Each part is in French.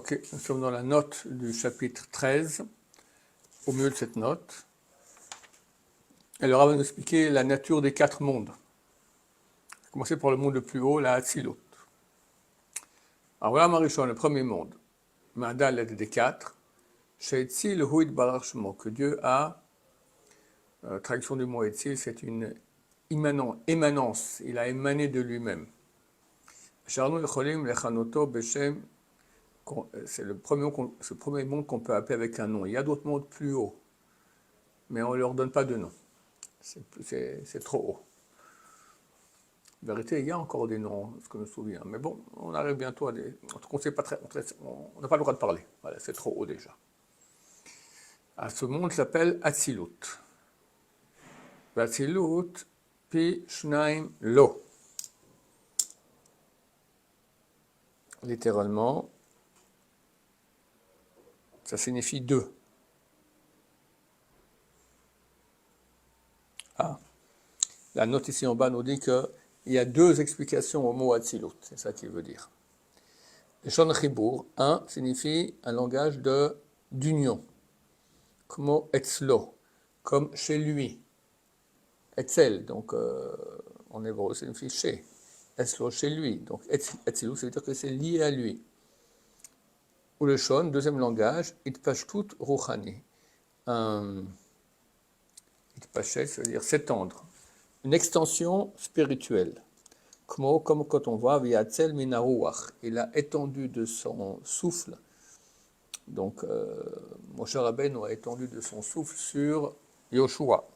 Ok, nous sommes dans la note du chapitre 13. Au milieu de cette note, elle va nous expliquer la nature des 4 mondes. On va commencer par le monde le plus haut, la Hatzilut. Alors voilà Marichon, le premier monde. Madal est des 4. She'etzil hu yitbarach shmo, que Dieu a, traduction du mot Etzil, c'est une émanence, il a émané de lui-même. Sharnu echolim lechanoto beshem, c'est le premier monde qu'on peut appeler avec un nom. Il y a d'autres mondes plus hauts, mais on ne leur donne pas de nom. C'est trop haut. En vérité, il y a encore des noms, ce que je me souviens. Mais bon, on arrive bientôt à des... En tout cas, on n'a pas le droit de parler. Voilà, c'est trop haut déjà. Ce monde s'appelle Hatzilut. Hatzilut, pi shnaim lo. Littéralement, ça signifie 2. La note ici en bas nous dit qu'il y a 2 explications au mot Hatzilut, c'est ça qu'il veut dire. Le Shon Chibour, 1 signifie un langage d'union, comme etzlo, comme chez lui. Etzel, donc en hébreu, ça signifie chez. Etzlo, chez lui. Donc Hatzilut, ça veut dire que c'est lié à lui. Ou le Shon, deuxième langage, itpashtut ruchani. Itpashet, ça veut dire s'étendre. Une extension spirituelle. Comme quand on voit V'yatzel min haruach, il a étendu de son souffle. Donc, Moshe Rabbeinu a étendu de son souffle sur Yoshua.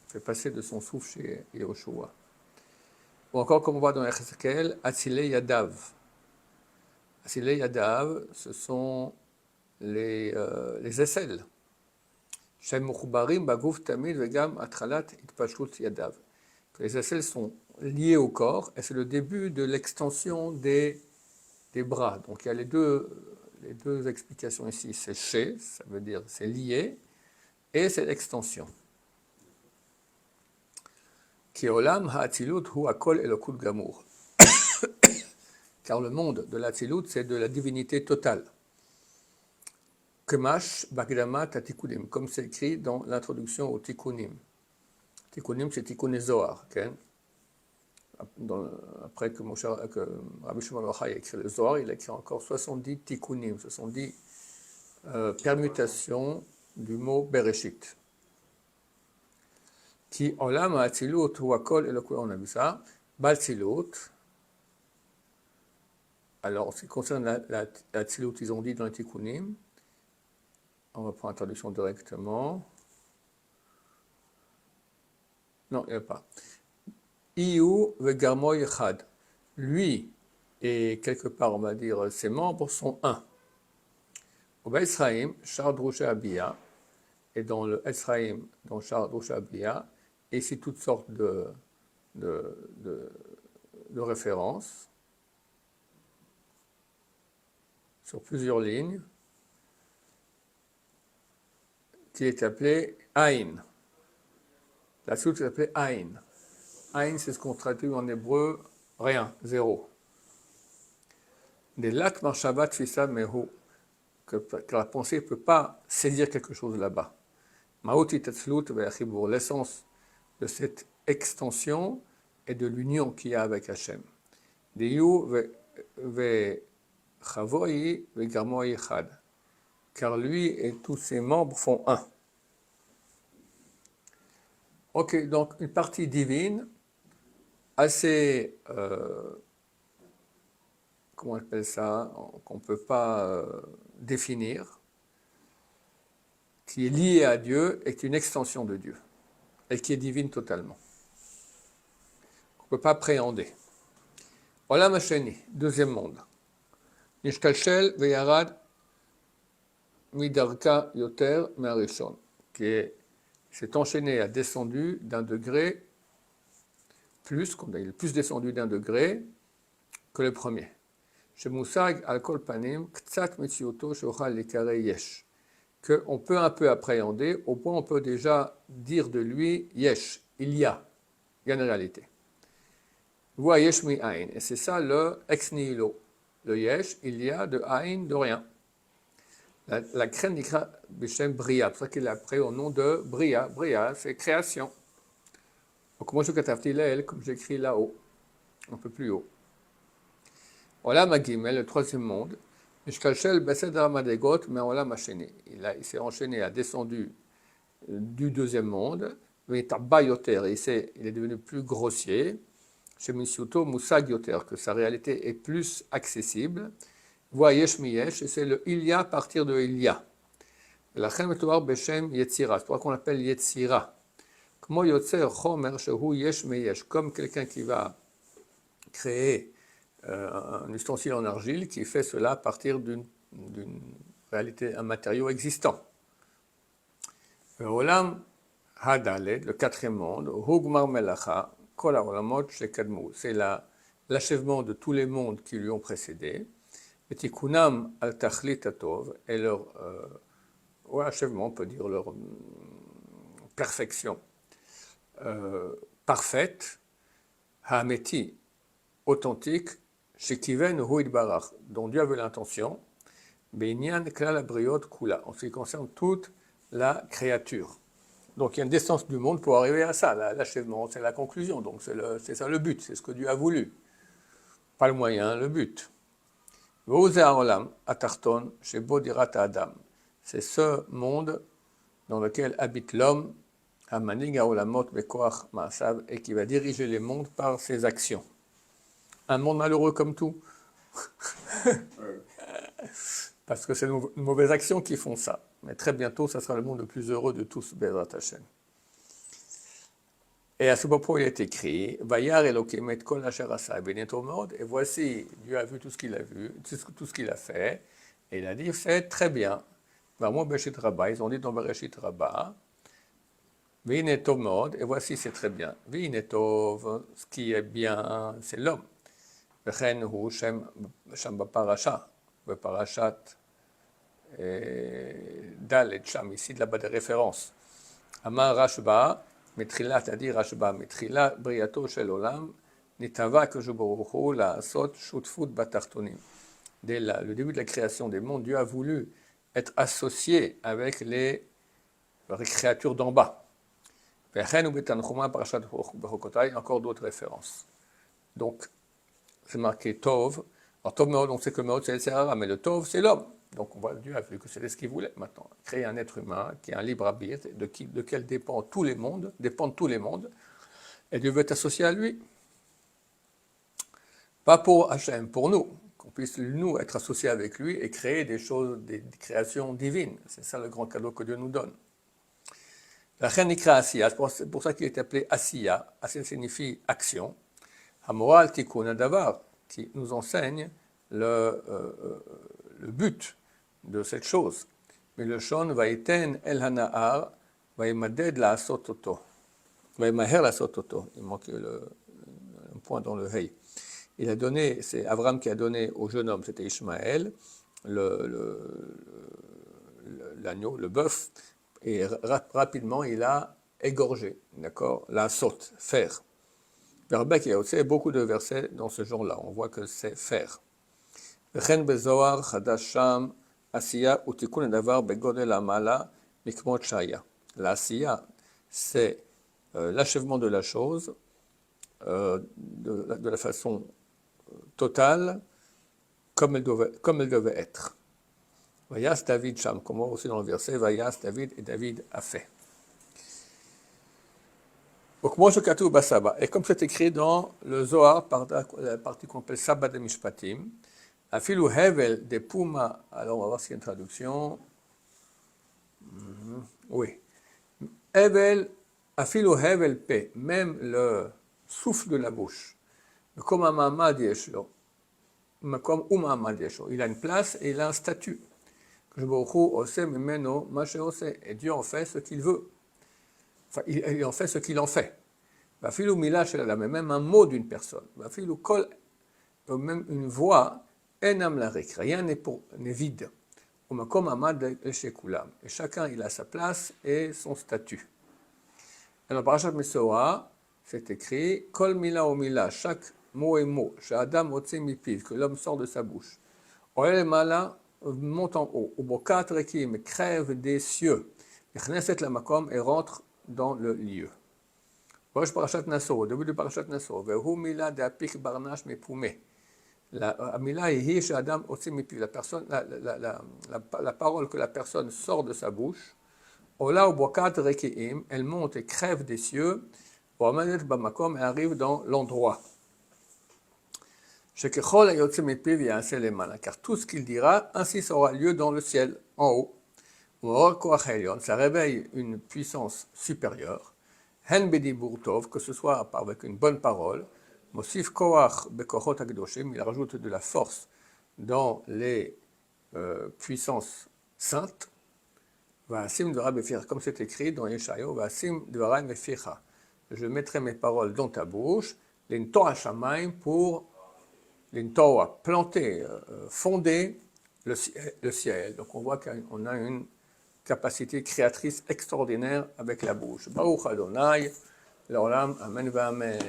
Il fait passer de son souffle chez Yoshua. Ou encore, comme on voit dans Ezekiel, Atzilei Yadav. Atzilei Yadav, ce sont les aisselles. Shem Mukhbarim Baguf Tamid Vegam Atralat Itpashlut Yadav. Les aisselles sont liées au corps et c'est le début de l'extension des bras. Donc il y a les deux explications ici. C'est chez, ça veut dire c'est lié, et c'est l'extension. Ki olam ha'atzilut hu hakol elokut gamur. Car le monde de l'atzilut, c'est de la divinité totale. Kemash Bagdama Tatikunim, comme c'est écrit dans l'introduction au Tikkunim. Tikkunim, c'est Tikkun Zohar. Okay? Après que Rabbi Shimon Bar Yochai a écrit le Zohar, il a écrit encore 70 Tikkunim, 70 permutations du mot Bereshit. Ki olam ha'atzilut hu hakol elokut, on a vu ça. Ba'atzilut. Alors, en ce qui concerne l'atzilut, ils ont dit dans les Tikkunim. On va prendre la traduction directement. Non, il n'y a pas. Iu vegarmo yechad. Lui et quelque part, on va dire, ses membres sont un. Au B'Israïm, Shar Drusha Abia, et dans le Esraïm, dans Shar Drusha Abia, et ici toutes sortes de références sur plusieurs lignes, qui est appelé Aïn. La soute est appelée Aïn. Aïn, c'est ce qu'on traduit en hébreu, rien, zéro. Des lat marshavat fissa mehu, que la pensée ne peut pas saisir quelque chose là-bas. Ma'oti tatzlut ve'achibur, l'essence de cette extension et de l'union qu'il y a avec Hachem. Diyu ve'chavoi ve'garmo yichad. Car lui et tous ses membres font un. Ok, donc une partie divine, assez, comment on appelle ça, qu'on ne peut pas définir, qui est liée à Dieu et qui est une extension de Dieu, et qui est divine totalement. On ne peut pas appréhender. Olam hasheni, deuxième monde. Nishtalshel veyarad Midarka Yoter Me'arishon, qui s'est enchaîné, a descendu d'un degré plus, il est plus descendu d'un degré que le premier. Chez Moussag al-Kol Panim, Ktsat Mitziuto Shochal Likare Yesh, qu'on peut un peu appréhender, au point on peut déjà dire de lui Yesh, il y a une réalité. Voix Yesh Mi Ain, et c'est ça le ex nihilo. le yesh, il y a, de aïn, de rien. La crème nikra b'shem bria, c'est pour ça qu'il l'a pris au nom de bria. Bria, c'est création. Donc moi je katafti l'ael, comme j'écris là-haut, un peu plus haut. Olam hagimel, le troisième monde. Mishkalshel besed ramadegot, mais olam hasheni. Il s'est enchaîné, a descendu du deuxième monde. Mais tabba yoter, il est devenu plus grossier. Chez Misuto Musag yoter, que sa réalité est plus accessible. Voit yesh mi yesh, et c'est le il y a à partir de il y a. La chem etoar beshem yetzira, c'est pour ça qu'on l'appelle yetzira. Comme yotzer chomer shehu yesh mi yesh, comme quelqu'un qui va créer un ustensile en argile qui fait cela à partir d'une réalité, un matériau existant. Olam Hadaled, le quatrième monde, Hugmar Melacha, Kol Haolamot Shekadmu, c'est l'achèvement de tous les mondes qui lui ont précédé. Et Tikunam al Tachlit Atov, et leur achèvement, on peut dire leur perfection parfaite, Haameti, authentique, Shekiven Huid Barach, dont Dieu avait l'intention, Beinyan Klal Abriot Kula, en ce qui concerne toute la créature. Donc il y a une descente du monde pour arriver à ça, l'achèvement, c'est la conclusion, donc c'est ça le but, c'est ce que Dieu a voulu. Pas le moyen, le but. Olam Atarton Shebo Dirat Adam, c'est ce monde dans lequel habite l'homme, Amanig Haolamot Bekoach Maasav, et qui va diriger les mondes par ses actions. Un monde malheureux comme tout. Parce que c'est nos mauvaises actions qui font ça. Mais très bientôt, ça sera le monde le plus heureux de tous, Bezrat Hashem. Et à ce propos, il est écrit, Vayar Elokim et kol asher asa beneto meod, et voici, Dieu a vu tout ce qu'il a vu, tout ce qu'il a fait, et il a dit, c'est très bien. Vamo Bereshit Rabba, ils ont dit dans Bereshit Rabba, Vineto meod, et voici, c'est très bien. Vinetov, ce qui est bien, c'est l'homme. Vechen hu shem baparasha, beparashat Dal et Cham, ici de là-bas des références. Amar Rashba, Metrila, c'est-à-dire Rashba, Metrila, Briato Shel Olam, Nitava Kejuboruchu, la Sot, Shutfut Batartonim. Dès le début de la création des mondes, Dieu a voulu être associé avec les créatures d'en bas. Vechen ou Betanchuma, Parashat Bechokotai, encore d'autres références. Donc, c'est marqué Tov. Alors, Tov Meod, on sait que Meod, c'est le Serara, mais le Tov, c'est l'homme. Donc, Dieu a vu que c'était ce qu'il voulait maintenant. Créer un être humain qui a un libre arbitre, de quel dépendent tous les mondes, et Dieu veut être associé à lui. Pas pour Hachem, pour nous, qu'on puisse nous être associés avec lui et créer des choses, des créations divines. C'est ça le grand cadeau que Dieu nous donne. La reine Nikra Asiya, c'est pour ça qu'il est appelé Asiya. Asiya signifie action. Hamoral Tikkun Adavar, qui nous enseigne le but de cette chose. Mais le shon va eten el hana'ar, va imaded la asototo, va imaher la asototo. Il manque un point dans le hey. Il a donné, c'est Avram qui a donné au jeune homme, c'était Ishmaël, l'agneau, le bœuf, et rapidement il a égorgé, d'accord, la saute, faire. Verbek, il y a aussi beaucoup de versets dans ce genre-là, on voit que c'est faire. Chen bezoar chadash sham asiya utikun davar begodel amala mikmot shaya. La asiya, c'est l'achèvement de la chose de la façon totale, comme elle devait être. Vayas David sham, comme on voit aussi dans le verset, Vayas David, et David a fait. Donc, moi, je katou basaba. Et comme c'est écrit dans le Zohar, la partie qu'on appelle Sabbat de Mishpatim, Afilu Hevel de Puma, alors on va voir s'il y a une traduction. Oui. Hevel, Afilu Hevel Pe, même le souffle de la bouche. Comme Amamad Yeshlo. Comme Umamad Yeshlo. Il a une place et il a un statut. Et Dieu en fait ce qu'il veut. Enfin, il en fait ce qu'il en fait. Mais même un mot d'une personne, même une voix, rien n'est vide. Et chacun il a sa place et son statut. Alors, Parashat Mesorah, c'est écrit, Kol mila o mila, chaque mot et mot, Sha'adam Otse Mipiv, que l'homme sort de sa bouche. Oel Mala monte en haut, Ubokat Rekim, crève des cieux, Echneset la Makom, et rentre dans le lieu. Rosh Parashat Nassau, au début de Parashat Nassau, Vehu Mila de Apik Barnash Mepoumé. La Mila est Sha'adam Otse Mipiv, la parole que la personne sort de sa bouche. Ola Ubokat Rekim, elle monte et crève des cieux, Oamanet Bamakom, et arrive dans l'endroit. Car tout ce qu'il dira, ainsi ça aura lieu dans le ciel, en haut. Ça réveille une puissance supérieure. Que ce soit avec une bonne parole. Il rajoute de la force dans les puissances saintes. Comme c'est écrit dans Yeshayahu, je mettrai mes paroles dans ta bouche, pour l'intoa, planter, fonder le ciel. Donc on voit qu'on a une capacité créatrice extraordinaire avec la bouche. Baruch Adonai, l'olam, amen va amen.